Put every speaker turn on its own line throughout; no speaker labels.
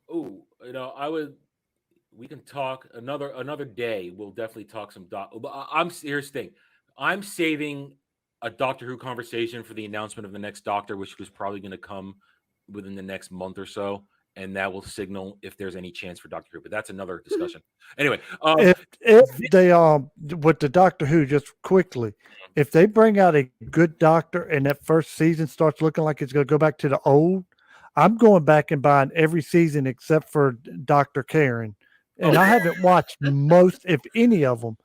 Oh, I would. We can talk another day. We'll definitely talk some doc. But here's the thing. I'm saving a Doctor Who conversation for the announcement of the next Doctor, which was probably going to come within the next month or so, and that will signal if there's any chance for Doctor Who. But that's another discussion. Anyway,
If they with the Doctor Who, just quickly, if they bring out a good Doctor and that first season starts looking like it's going to go back to the old, I'm going back and buying every season except for Dr. Karen. And I haven't watched most, if any of them.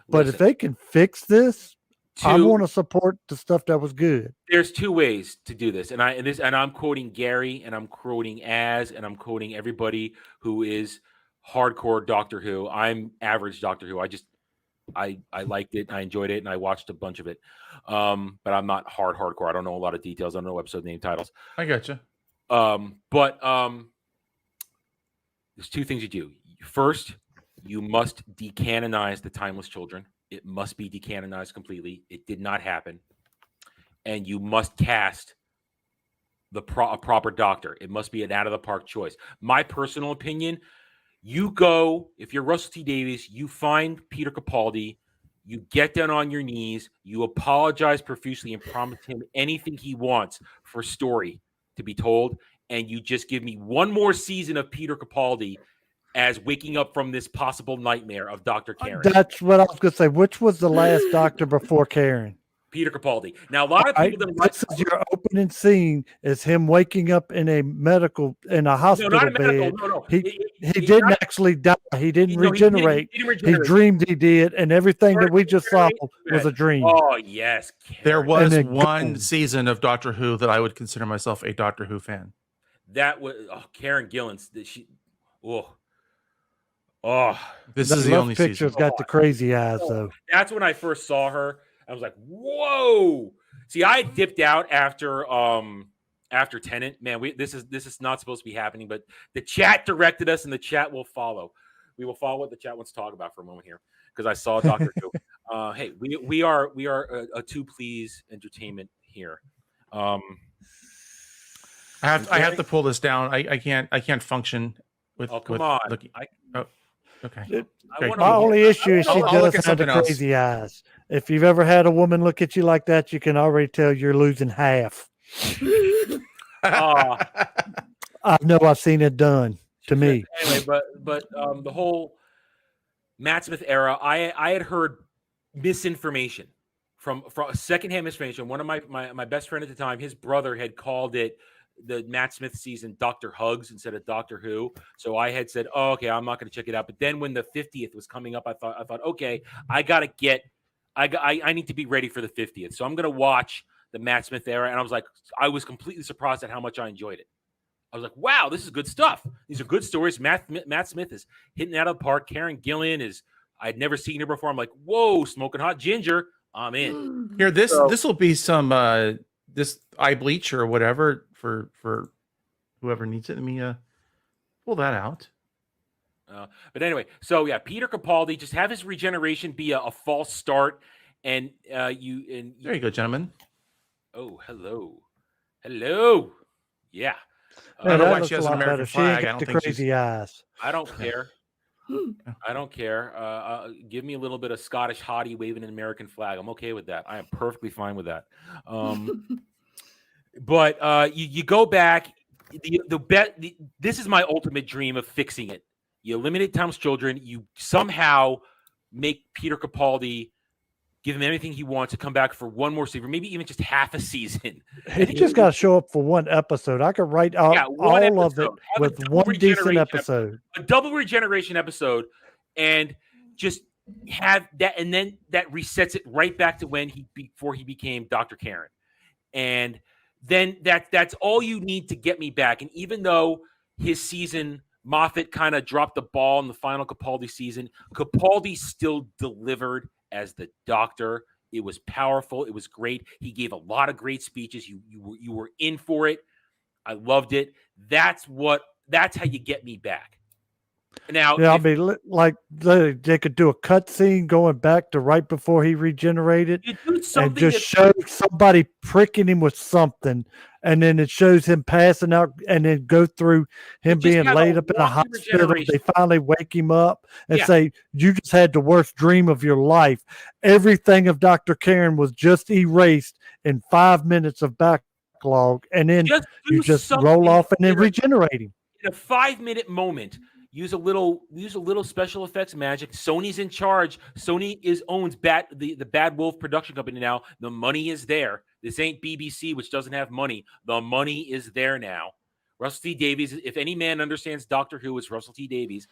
But if they can fix this, I want to support the stuff that was good.
There's two ways to do this, and I'm quoting Gary, and I'm quoting Az, and I'm quoting everybody who is hardcore Doctor Who. I'm average Doctor Who. I liked it, I enjoyed it, and I watched a bunch of it. But I'm not hardcore. I don't know a lot of details. I don't know episode name titles.
I gotcha.
But there's two things you do. First, you must decanonize the Timeless Children. It must be decanonized completely. It did not happen. And you must cast a proper Doctor. It must be an out-of-the-park choice. My personal opinion, you go, if you're Russell T Davies, you find Peter Capaldi, you get down on your knees, you apologize profusely and promise him anything he wants for story to be told, and you just give me one more season of Peter Capaldi as waking up from this possible nightmare of Dr. Karen.
That's what I was going to say. Which was the last Doctor before Karen?
Peter Capaldi. Now, a lot of people
this is your opening scene is him waking up in a hospital bed.
No.
He didn't actually die. He didn't regenerate. He dreamed he did, and everything that we just saw was a dream.
Oh, yes.
Karen. There was one season of Doctor Who that I would consider myself a Doctor Who fan.
That was Karen Gillan's.
This is the only
picture's
season.
got the crazy eyes though.
That's when I first saw her. I was like, "Whoa!" See, I dipped out after Tenet. Man, this is not supposed to be happening, but the chat directed us, and the chat will follow. We will follow what the chat wants to talk about for a moment here because I saw Doctor Who. Hey, we are a two please entertainment here.
I have to pull this down. I can't function with.
Oh, come on!
Okay.
My only issue is she does have the crazy eyes. If you've ever had a woman look at you like that, you can already tell you're losing half. I know I've seen it done to me.
Anyway, but the whole Matt Smith era, I had heard misinformation from secondhand misinformation. One of my best friend at the time, his brother had called it the Matt Smith season Dr. Hugs instead of Doctor Who. So I had said, "Oh, okay, I'm not going to check it out." But then when the 50th was coming up, I thought, okay, I need to be ready for the 50th. So I'm going to watch the Matt Smith era. And I was completely surprised at how much I enjoyed it. I was like, wow, this is good stuff. These are good stories. Matt Smith is hitting out of the park. Karen Gillan I'd never seen her before. I'm like, whoa, smoking hot ginger. I'm in.
Here, this will be some this eye bleach or whatever for whoever needs it. Let me pull that out.
But anyway, so yeah, Peter Capaldi, just have his regeneration be a false start, and there you
go, gentlemen.
Oh, hello, yeah.
I don't know why she has an American flag.
I don't think crazy eyes.
I don't care. I don't care. Give me a little bit of Scottish hottie waving an American flag. I'm okay with that. I am perfectly fine with that. But you go back. This is my ultimate dream of fixing it. You eliminate Tom's children. You somehow make Peter Capaldi give him anything he wants to come back for one more season, maybe even just half a season.
He just got to show up for one episode. I could write out all of it with one decent episode.
A double regeneration episode, and just have that, and then that resets it right back to before he became Dr. Karen. And then that's all you need to get me back. And even though his season, Moffat kind of dropped the ball in the final Capaldi season, Capaldi still delivered as the Doctor. It was powerful. It was great. He gave a lot of great speeches. You were in for it. I loved it. That's how you get me back. Now,
yeah, like they could do a cut scene going back to right before he regenerated, and just show somebody pricking him with something, and then it shows him passing out, and then go through him
just
being
had
laid
a
up in a
walking
hospital. They
regeneration.
finally wake him up and
Yeah.
say, "You just had the worst dream of your life. Everything of Dr. Karen was just erased in 5 minutes of backlog," and then
Just
you
do
just roll
something
off and then
in a-
regenerate him.
in a 5-minute moment. Use a little special effects magic. Sony's in charge. Sony owns the Bad Wolf production company now. The money is there. This ain't BBC, which doesn't have money. The money is there now. Russell T Davies, if any man understands Doctor Who, it's Russell T Davies.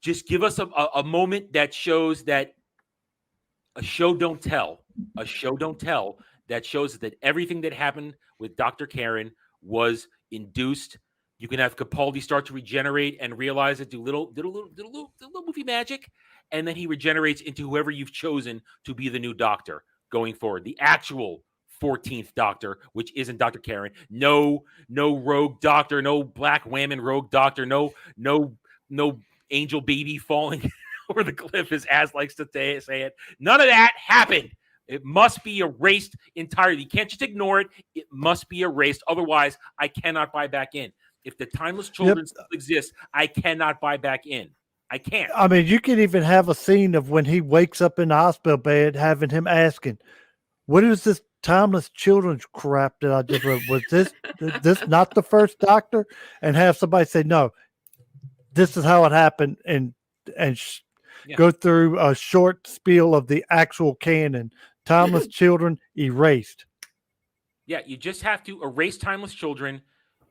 Just give us a moment that shows that a show don't tell. A show don't tell that shows that everything that happened with Dr. Karen was induced. You can have Capaldi start to regenerate and realize it, do little movie magic, and then he regenerates into whoever you've chosen to be the new Doctor going forward. The actual 14th Doctor, which isn't Dr. Karen. No rogue Doctor, no Black Whammon rogue Doctor, no angel baby falling over the cliff, as Az likes to say it. None of that happened. It must be erased entirely. You can't just ignore it. It must be erased. Otherwise, I cannot buy back in. If the Timeless Children still exists, I cannot buy back in. I can't.
I mean, you can even have a scene of when he wakes up in the hospital bed, having him asking, "What is this Timeless Children's crap that I just wrote? Was this not the first Doctor?" And have somebody say, "No, this is how it happened," and go through a short spiel of the actual canon. Timeless Children erased.
Yeah, you just have to erase Timeless Children.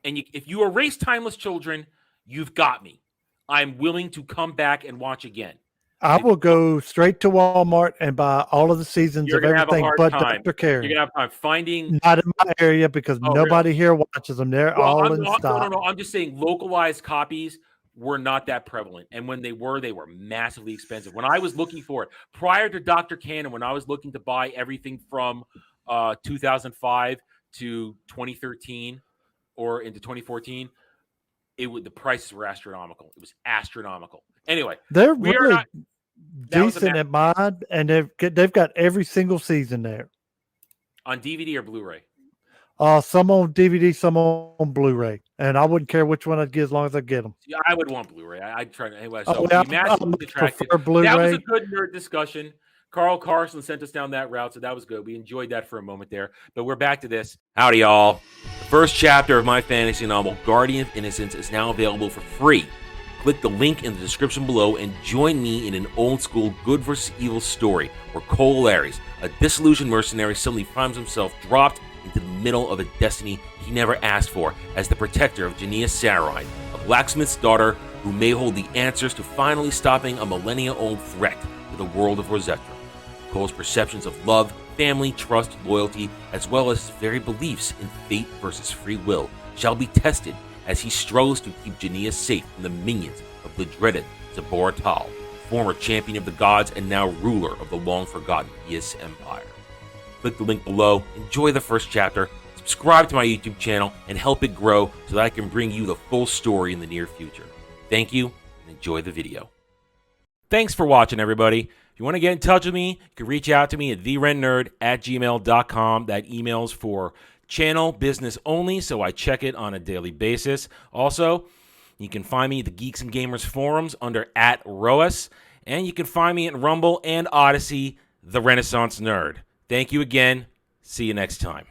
And if you erase Timeless Children, you've got me. I'm willing to come back and watch again.
I will go straight to Walmart and buy all of the seasons of everything but Dr. Karen.
You're going to have time finding...
Not in my area because nobody here watches them. They're all in stock.
No. I'm just saying localized copies were not that prevalent. And when they were massively expensive. When I was looking for it, prior to Dr. Cannon, when I was looking to buy everything from 2005 to 2013 or into 2014, the prices were astronomical. It was astronomical. Anyway,
they're really decent at mine, and they've got every single season there.
On DVD or Blu-ray?
Some on DVD, some on Blu-ray, and I wouldn't care which one I'd get as long as I get them.
Yeah, I would want Blu-ray. I'd try to anyway. So
I
massively attractive.
Blu-ray.
That was a good nerd discussion. Carl Carson sent us down that route, so that was good. We enjoyed that for a moment there. But we're back to this. Howdy, y'all. The first chapter of my fantasy novel, Guardian of Innocence, is now available for free. Click the link in the description below and join me in an old-school good versus evil story where Cole Lares, a disillusioned mercenary, suddenly finds himself dropped into the middle of a destiny he never asked for as the protector of Jania Sarai, a blacksmith's daughter who may hold the answers to finally stopping a millennia-old threat to the world of Rosetta. Cole's perceptions of love, family, trust, loyalty, as well as his very beliefs in fate versus free will shall be tested as he struggles to keep Jania safe from the minions of the dreaded Zabor Tal, former champion of the gods and now ruler of the long-forgotten Yis Empire. Click the link below, enjoy the first chapter, subscribe to my YouTube channel, and help it grow so that I can bring you the full story in the near future. Thank you, and enjoy the video. Thanks for watching, everybody. If you want to get in touch with me, you can reach out to me at therennerd@gmail.com. That email's for channel business only, so I check it on a daily basis. Also, you can find me at the Geeks and Gamers forums under @ROAS, and you can find me at Rumble and Odyssey, The Renaissance Nerd. Thank you again. See you next time.